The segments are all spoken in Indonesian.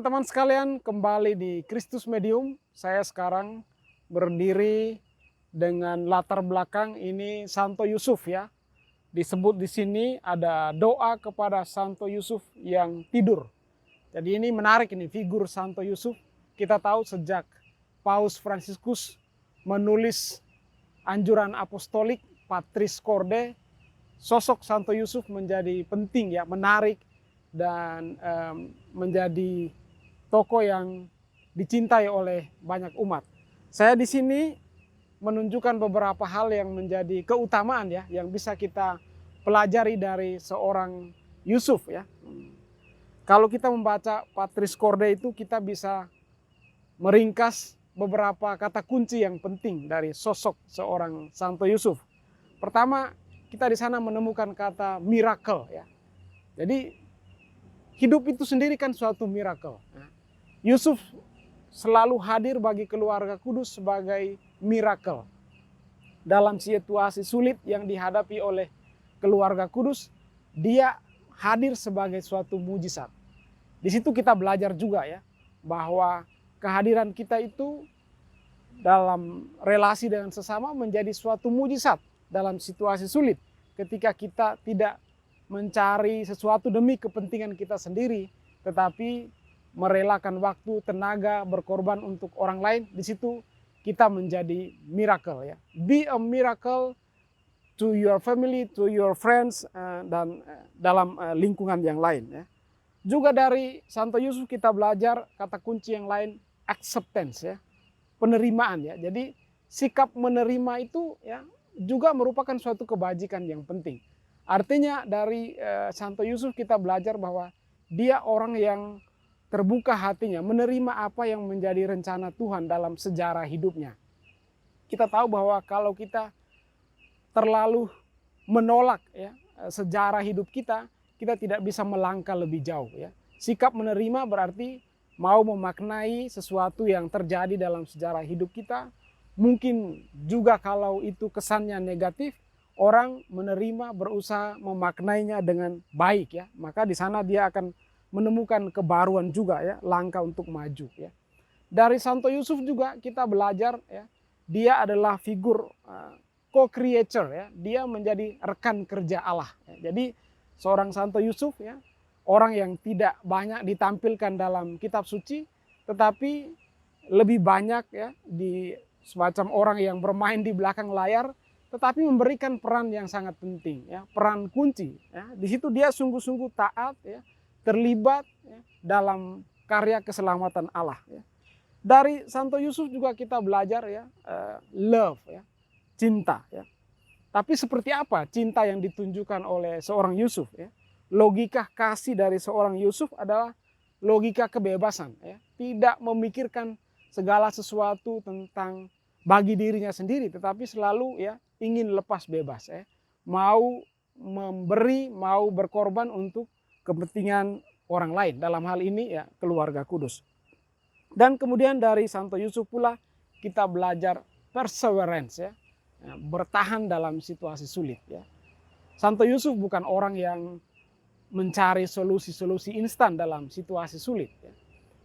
Teman-teman sekalian, kembali di Kristus Medium. Saya sekarang berdiri dengan latar belakang ini Santo Yusuf ya. Disebut di sini ada doa kepada Santo Yusuf yang tidur. Jadi ini menarik ini figur Santo Yusuf. Kita tahu sejak Paus Fransiskus menulis anjuran apostolik Patris Corde, sosok Santo Yusuf menjadi penting ya, menarik dan menjadi tokoh yang dicintai oleh banyak umat. Saya di sini menunjukkan beberapa hal yang menjadi keutamaan ya, yang bisa kita pelajari dari seorang Yusuf ya. Kalau kita membaca Patris Corde itu, kita bisa meringkas beberapa kata kunci yang penting dari sosok seorang Santo Yusuf. Pertama, kita di sana menemukan kata miracle ya. Jadi hidup itu sendiri kan suatu miracle. Yusuf selalu hadir bagi keluarga kudus sebagai miracle. Dalam situasi sulit yang dihadapi oleh keluarga kudus, dia hadir sebagai suatu mujizat. Di situ kita belajar juga ya, bahwa kehadiran kita itu dalam relasi dengan sesama menjadi suatu mujizat dalam situasi sulit. Ketika kita tidak mencari sesuatu demi kepentingan kita sendiri, tetapi merelakan waktu, tenaga, berkorban untuk orang lain, di situ kita menjadi miracle ya. Be a miracle to your family, to your friends, dan dalam lingkungan yang lain ya. Juga dari Santo Yusuf kita belajar kata kunci yang lain, acceptance ya, penerimaan ya. Jadi sikap menerima itu ya juga merupakan suatu kebajikan yang penting. Artinya dari Santo Yusuf kita belajar bahwa dia orang yang terbuka hatinya, menerima apa yang menjadi rencana Tuhan dalam sejarah hidupnya. Kita tahu bahwa kalau kita terlalu menolak ya, sejarah hidup kita, kita tidak bisa melangkah lebih jauh ya. Sikap menerima berarti mau memaknai sesuatu yang terjadi dalam sejarah hidup kita. Mungkin juga kalau itu kesannya negatif, orang menerima, berusaha memaknainya dengan baik ya. Maka di sana dia akan menemukan kebaruan juga ya, langkah untuk maju ya. Dari Santo Yusuf juga kita belajar ya, dia adalah figur co-creator ya, dia menjadi rekan kerja Allah ya. Jadi seorang Santo Yusuf ya, orang yang tidak banyak ditampilkan dalam kitab suci, tetapi lebih banyak ya di semacam orang yang bermain di belakang layar, tetapi memberikan peran yang sangat penting ya, peran kunci ya. Di situ dia sungguh-sungguh taat ya, terlibat ya, dalam karya keselamatan Allah ya. Dari Santo Yusuf juga kita belajar ya, love ya, cinta ya. Tapi seperti apa cinta yang ditunjukkan oleh seorang Yusuf ya? Logika kasih dari seorang Yusuf adalah logika kebebasan ya, tidak memikirkan segala sesuatu tentang bagi dirinya sendiri, tetapi selalu ya ingin lepas bebas ya, mau memberi, mau berkorban untuk kepentingan orang lain, dalam hal ini ya keluarga kudus. Dan kemudian dari Santo Yusuf pula kita belajar perseverance ya, bertahan dalam situasi sulit ya. Santo Yusuf bukan orang yang mencari solusi-solusi instan dalam situasi sulit ya,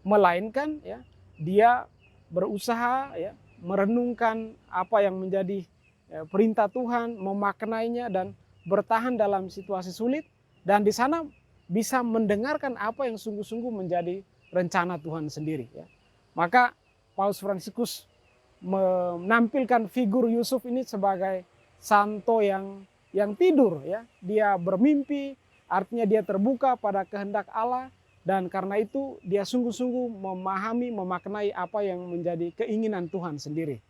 melainkan ya dia berusaha ya merenungkan apa yang menjadi perintah Tuhan, memaknainya dan bertahan dalam situasi sulit, dan di sana bisa mendengarkan apa yang sungguh-sungguh menjadi rencana Tuhan sendiri ya. Maka Paus Fransiskus menampilkan figur Yusuf ini sebagai santo yang tidur ya. Dia bermimpi, artinya dia terbuka pada kehendak Allah, dan karena itu dia sungguh-sungguh memahami, memaknai apa yang menjadi keinginan Tuhan sendiri.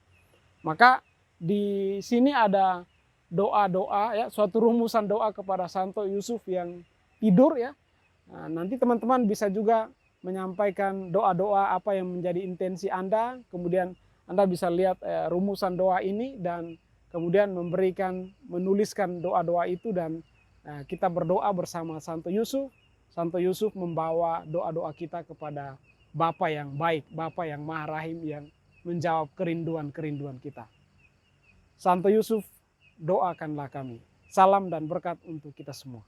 Maka di sini ada doa-doa ya, suatu rumusan doa kepada Santo Yusuf yang tidur ya. Nah, nanti teman-teman bisa juga menyampaikan doa-doa apa yang menjadi intensi Anda, kemudian Anda bisa lihat rumusan doa ini dan kemudian menuliskan doa-doa itu, dan kita berdoa bersama Santo Yusuf. Santo Yusuf membawa doa-doa kita kepada Bapa yang baik, Bapa yang Maha Rahim, yang menjawab kerinduan-kerinduan kita. Santo Yusuf, doakanlah kami. Salam dan berkat untuk kita semua.